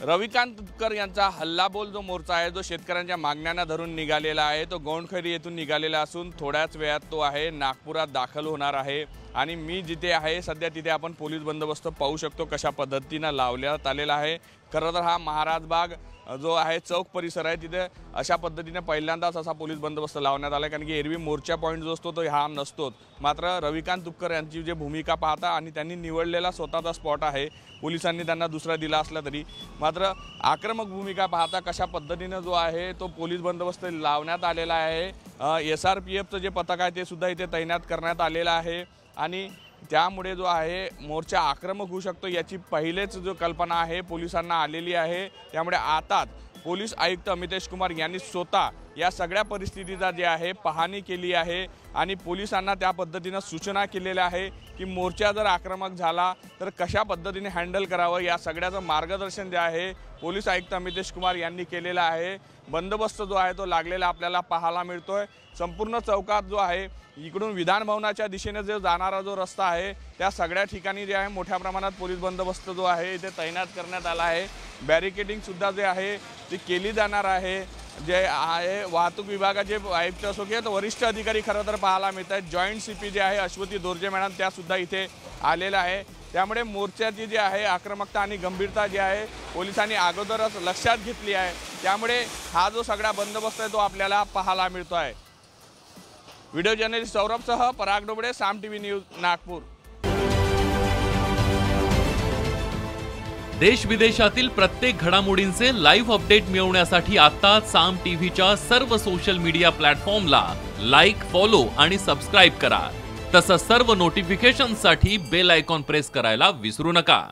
रविकांत तुपकर यांचा हल्लाबोल जो मोर्चा आहे, जो शेतकऱ्यांच्या मागण्यांना धरून निघालेला आहे, तो गौंडखैरी येथून निघालेला असून थोड्याच वेळात तो आहे नागपुरात दाखल होणार आहे। आणि मी जिथे आहे सध्या तिथे आपण पोलीस बंदोबस्त पाहू शकतो कशा पद्धतीने लावण्यात आलेला आहे। खरं तर हा महाराज बाग जो आहे चौक परिसर आहे, तिथे अशा पद्धतीने पहिल्यांदाच असा पोलीस बंदोबस्त लावण्यात आला, कारण की एरवी मोर्चा पॉईंट जो असतो तो हा नसतो। मात्र रविकांत तुपकर यांची जी भूमिका पाहता आणि त्यांनी निवडलेला स्वतःचा स्पॉट आहे, पोलिसांनी त्यांना दुसरा दिला असला तरी मात्र आक्रमक भूमिका पाहता कशा पद्धतीने जो आहे तो पोलीस बंदोबस्त लावण्यात आलेला आहे। SRPFचं जे पथक आहे ते सुद्धा इथे तैनात करण्यात आलेलं आहे आणि त्यामुळे जो आहे मोर्चा आक्रमक होऊ शकतो याची पहिलेच जो कल्पना आहे पोलिसांना आलेली आहे। त्यामुळे आताच पोलीस आयुक्त अमितेश कुमार यांनी स्वतः या सगळ्या परिस्थितीचा जे आहे पाहणी केली आहे आणि पोलिसांना त्या पद्धतीने सूचना केलेल्या आहे की मोर्चा जर आक्रमक झाला तर कशा पद्धतीने हँडल करावं या सगळ्याचं मार्गदर्शन जे आहे पोलीस आयुक्त अमितेश कुमार यांनी केलेला आहे। बंदोबस्त जो आहे तो लागलेला आपल्याला पाहायला मिळतोय। संपूर्ण चौकात जो आहे इकडून विधान भवनाच्या दिशेने जो जाणारा जो रस्ता आहे त्या सगळ्या ठिकाणी जे आहे मोठ्या प्रमाणात पोलीस बंदोबस्त जो आहे इथे तैनात करण्यात आला आहे। बॅरिकेडिंग सुद्धा जे आहे ती केली जाणार आहे। जे आहे वाहतूक विभागाचे आयुक्त असो किंवा वरिष्ठ अधिकारी खरं तर पाहायला मिळत आहेत। जॉईंट CP जे आहे अश्वती दोर्जे मॅडम त्या सुद्धा इथे आलेला आहे। त्यामुळे मोर्चाची जी आहे आक्रमकता आणि गंभीरता जी आहे पोलिसांनी अगोदरच लक्षात घेतली आहे। त्यामुळे हा जो सगळा बंदोबस्त आहे तो आपल्याला पाहायला मिळतो आहे। व्हिडिओ जर्नलिस्ट सौरभसह पराग डोबळे, साम TV न्यूज, नागपूर। देश विदेशातील प्रत्येक घडामोडींचे लाईव्ह अपडेट मिळवण्यासाठी आता साम टीव्हीच्या सर्व सोशल मीडिया प्लॅटफॉर्मला लाईक, फॉलो आणि सबस्क्राईब करा। तसंच सर्व नोटिफिकेशनसाठी बेल आयकॉन प्रेस करायला विसरू नका।